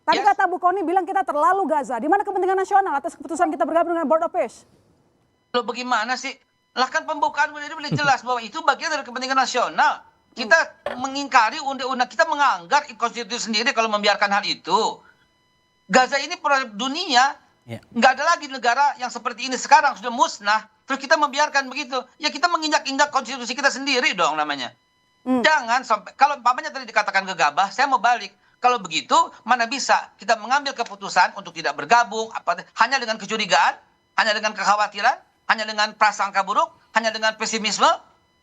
Tadi kata Bu Kony bilang kita terlalu Gaza. Di mana kepentingan nasional atas keputusan kita bergabung dengan Board of Peace? Lo bagaimana sih? Lah kan pembukaan udah jelas bahwa itu bagian dari kepentingan nasional. Kita mengingkari undang-undang, kita menganggap konstitusi sendiri kalau membiarkan hal itu. Gaza ini produk dunia, nggak ada lagi negara yang seperti ini sekarang, sudah musnah. Terus kita membiarkan begitu, ya kita menginjak-injak konstitusi kita sendiri dong namanya. Jangan sampai, kalau umpamanya tadi dikatakan gegabah, saya mau balik. Kalau begitu, mana bisa kita mengambil keputusan untuk tidak bergabung, hanya dengan kecurigaan, hanya dengan kekhawatiran, hanya dengan prasangka buruk, hanya dengan pesimisme.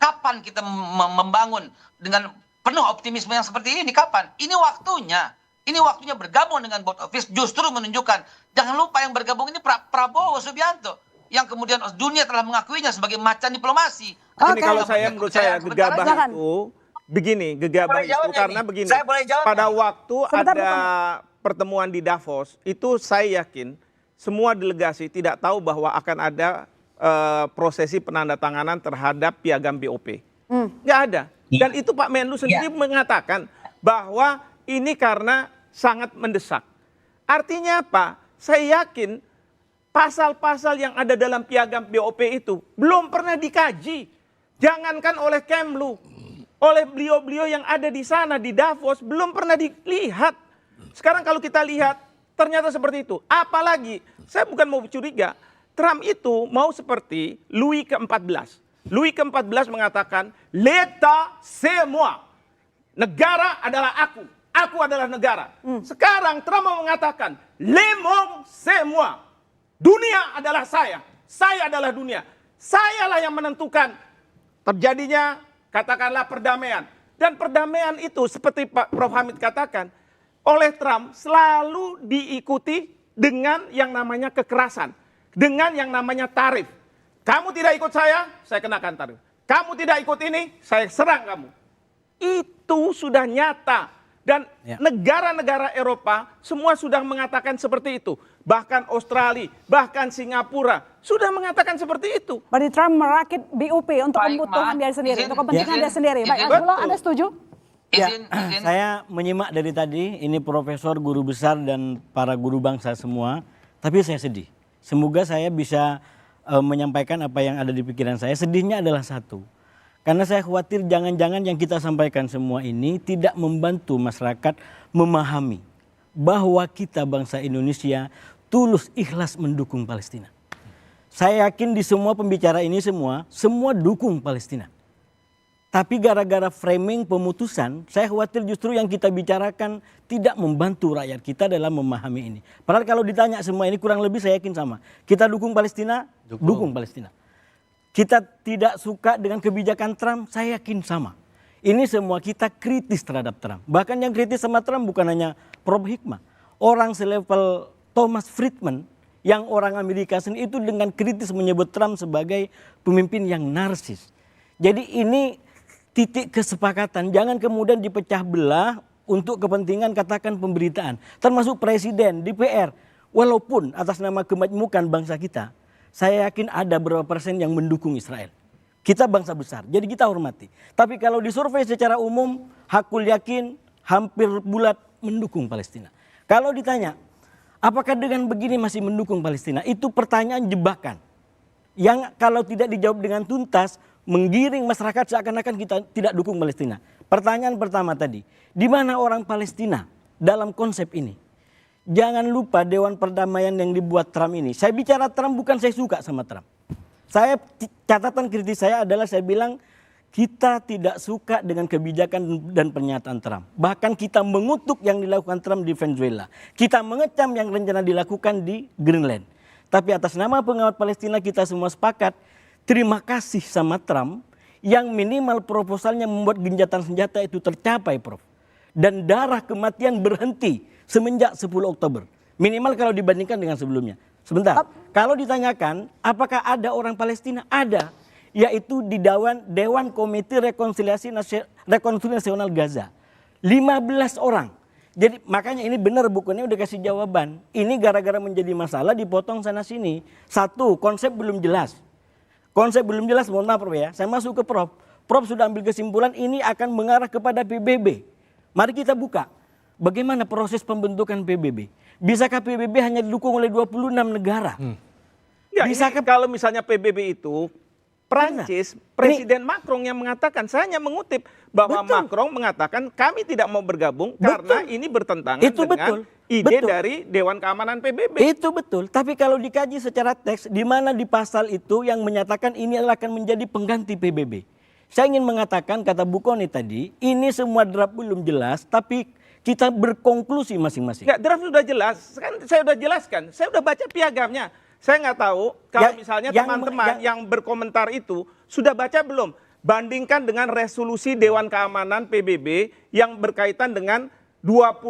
Kapan kita membangun dengan penuh optimisme yang seperti ini? Kapan? Ini waktunya. Ini waktunya bergabung dengan Board of Peace, justru menunjukkan. Jangan lupa yang bergabung ini Prabowo Subianto, yang kemudian dunia telah mengakuinya sebagai macan diplomasi. Ini kalau menurut saya gegabah itu begini, gegabah itu karena begini. Pada waktu ada pertemuan di Davos, itu saya yakin semua delegasi tidak tahu bahwa akan ada prosesi penandatanganan terhadap piagam BOP. Nggak ada. Dan itu Pak Menlu sendiri mengatakan bahwa ini karena sangat mendesak. Artinya apa? Saya yakin pasal-pasal yang ada dalam piagam BOP itu belum pernah dikaji. Jangankan oleh Kemlu, oleh beliau-beliau yang ada di sana di Davos belum pernah dilihat. Sekarang kalau kita lihat ternyata seperti itu. Apalagi saya bukan mau curiga, Trump itu mau seperti Louis ke-14. Louis ke-14 mengatakan, "L'État c'est moi." Negara adalah aku. Aku adalah negara. Sekarang Trump mau mengatakan, "Le monde c'est moi." Dunia adalah saya. Saya adalah dunia. Sayalah yang menentukan terjadinya katakanlah perdamaian. Dan perdamaian itu seperti Pak Prof. Hamid katakan, oleh Trump selalu diikuti dengan yang namanya kekerasan. Dengan yang namanya tarif. Kamu tidak ikut saya kenakan tarif. Kamu tidak ikut ini, saya serang kamu. Itu sudah nyata. Dan negara-negara Eropa semua sudah mengatakan seperti itu. Bahkan Australia, bahkan Singapura sudah mengatakan seperti itu. Berarti Trump merakit BOP untuk kebutuhan dia sendiri, untuk kepentingan dia sendiri. Baik, Azbullah, Anda setuju? Saya menyimak dari tadi, ini profesor, guru besar dan para guru bangsa semua. Tapi saya sedih. Semoga saya bisa menyampaikan apa yang ada di pikiran saya. Sedihnya adalah satu. Karena saya khawatir jangan-jangan yang kita sampaikan semua ini tidak membantu masyarakat memahami bahwa kita bangsa Indonesia tulus ikhlas mendukung Palestina. Saya yakin di semua pembicara ini semua dukung Palestina. Tapi gara-gara framing pemutusan, saya khawatir justru yang kita bicarakan tidak membantu rakyat kita dalam memahami ini. Padahal kalau ditanya semua ini kurang lebih saya yakin sama. Kita dukung Palestina, dukung Palestina. Kita tidak suka dengan kebijakan Trump, saya yakin sama. Ini semua kita kritis terhadap Trump. Bahkan yang kritis sama Trump bukan hanya Prof. Hikmah. Orang selevel Thomas Friedman yang orang Amerika sendiri itu dengan kritis menyebut Trump sebagai pemimpin yang narsis. Jadi ini titik kesepakatan. Jangan kemudian dipecah belah untuk kepentingan katakan pemberitaan. Termasuk presiden, DPR. Walaupun atas nama kemajmukan bangsa kita, saya yakin ada berapa persen yang mendukung Israel. Kita bangsa besar, jadi kita hormati. Tapi kalau disurvei secara umum, hakul yakin hampir bulat mendukung Palestina. Kalau ditanya, apakah dengan begini masih mendukung Palestina? Itu pertanyaan jebakan. Yang kalau tidak dijawab dengan tuntas, menggiring masyarakat seakan-akan kita tidak dukung Palestina. Pertanyaan pertama tadi, di mana orang Palestina dalam konsep ini? Jangan lupa Dewan Perdamaian yang dibuat Trump ini. Saya bicara Trump bukan saya suka sama Trump. Catatan kritis saya adalah saya bilang kita tidak suka dengan kebijakan dan pernyataan Trump. Bahkan kita mengutuk yang dilakukan Trump di Venezuela. Kita mengecam yang rencana dilakukan di Greenland. Tapi atas nama pengawat Palestina kita semua sepakat. Terima kasih sama Trump yang minimal proposalnya membuat gencatan senjata itu tercapai, Prof. Dan darah kematian berhenti semenjak 10 Oktober. Minimal kalau dibandingkan dengan sebelumnya. Sebentar, kalau ditanyakan apakah ada orang Palestina? Ada, yaitu di Dewan Komite Rekonsiliasi Nasional Gaza. 15 orang. Jadi makanya ini benar bukunya udah kasih jawaban. Ini gara-gara menjadi masalah dipotong sana sini. Satu, konsep belum jelas. Konsep belum jelas, mohon maaf Prof ya. Saya masuk ke Prof. Prof sudah ambil kesimpulan ini akan mengarah kepada PBB. Mari kita buka. bagaimana proses pembentukan PBB? Bisakah PBB hanya didukung oleh 26 negara? Ya, Bisakah kalau misalnya PBB itu Prancis, Presiden Macron yang mengatakan, saya hanya mengutip bahwa Betul. Macron mengatakan kami tidak mau bergabung karena ini bertentangan Itu dengan betul. ide Betul. dari Dewan Keamanan PBB. Itu betul, tapi kalau dikaji secara teks, di mana di pasal itu yang menyatakan ini akan menjadi pengganti PBB. Saya ingin mengatakan, kata Bu Kony tadi, ini semua draft belum jelas, tapi kita berkonklusi masing-masing. Enggak, draft sudah jelas, kan saya sudah jelaskan, saya sudah baca piagamnya. Saya nggak tahu kalau misalnya teman-teman yang berkomentar itu sudah baca belum? Bandingkan dengan resolusi Dewan Keamanan PBB yang berkaitan dengan 20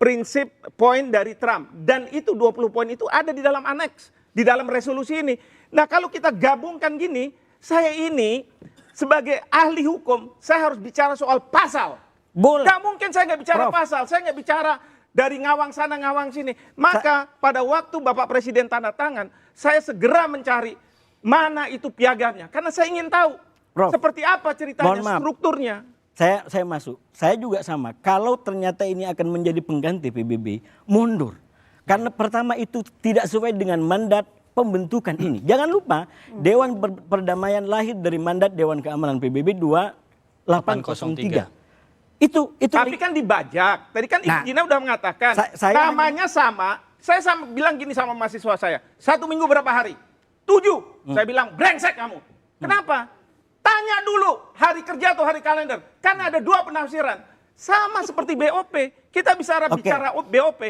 prinsip poin dari Trump. Dan itu 20 poin itu ada di dalam aneks, di dalam resolusi ini. Nah kalau kita gabungkan gini, saya ini sebagai ahli hukum, saya harus bicara soal pasal. Boleh. Nggak mungkin saya nggak bicara Prof. pasal, saya nggak bicara dari ngawang sana ngawang sini. Maka pada waktu Bapak Presiden tanda tangan, saya segera mencari mana itu piagamnya. Karena saya ingin tahu Prof, seperti apa ceritanya, mohon maaf. strukturnya. Saya masuk. Saya juga sama. Kalau ternyata ini akan menjadi pengganti PBB, mundur. Karena pertama itu tidak sesuai dengan mandat pembentukan ini. Jangan lupa, Dewan Perdamaian lahir dari mandat Dewan Keamanan PBB 2803. Itu Tapi kan dibajak. Tadi kan Ibu Gina udah mengatakan namanya sama. Saya bilang gini sama mahasiswa saya. 1 minggu berapa hari? 7. Saya bilang brengsek kamu. Kenapa? Tanya dulu hari kerja atau hari kalender. Karena ada 2 penafsiran. Sama seperti BOP. Kita bisa bicara BOP.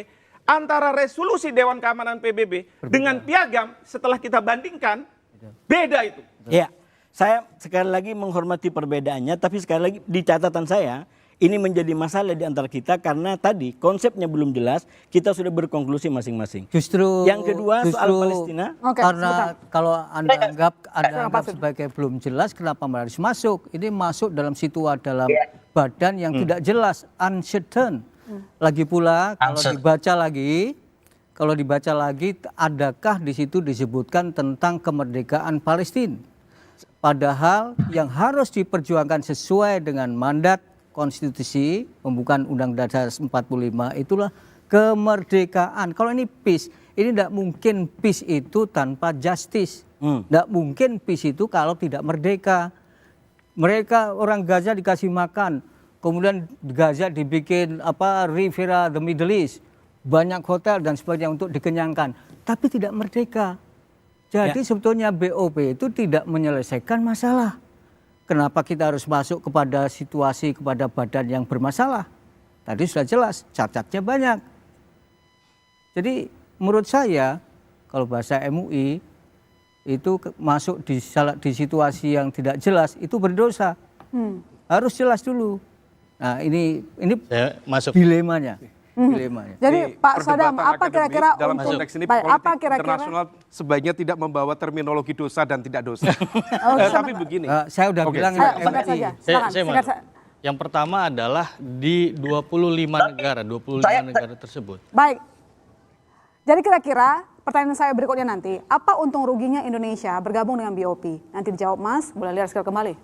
Antara resolusi Dewan Keamanan PBB dengan piagam setelah kita bandingkan. Beda itu. Ya, saya sekali lagi menghormati perbedaannya. Tapi sekali lagi di catatan saya, ini menjadi masalah di antara kita karena tadi konsepnya belum jelas, kita sudah berkonklusi masing-masing. Justru yang kedua soal Palestina. Karena kalau Anda anggap sebagai belum jelas, kenapa harus masuk? Ini masuk dalam dalam badan yang tidak jelas, uncertain. Lagi pula kalau dibaca lagi, adakah di situ disebutkan tentang kemerdekaan Palestina? Padahal yang harus diperjuangkan sesuai dengan mandat konstitusi pembukaan Undang-Undang Dasar 45 itulah kemerdekaan. Kalau ini peace, ini tidak mungkin peace itu tanpa justice. Tidak mungkin peace itu kalau tidak merdeka. Mereka orang Gaza dikasih makan, kemudian Gaza dibikin Riviera the Middle East, banyak hotel dan sebagainya untuk dikenyangkan, tapi tidak merdeka. Jadi sebetulnya BOP itu tidak menyelesaikan masalah. Kenapa kita harus masuk kepada situasi, kepada badan yang bermasalah? Tadi sudah jelas, cacatnya banyak. Jadi menurut saya, kalau bahasa MUI, itu masuk di situasi yang tidak jelas, itu berdosa. Harus jelas dulu. Nah ini dilemanya. Jadi Pak Sadam, apa kira-kira dalam untuk konteks ini apa politik kira-kira internasional sebaiknya tidak membawa terminologi dosa dan tidak dosa. Tapi begini. Saya udah bilang singkat saja. Yang pertama adalah di 25 negara tersebut. Baik. Jadi kira-kira pertanyaan saya berikutnya nanti, apa untung ruginya Indonesia bergabung dengan BOP? Nanti dijawab Mas, boleh lihat sekali kembali.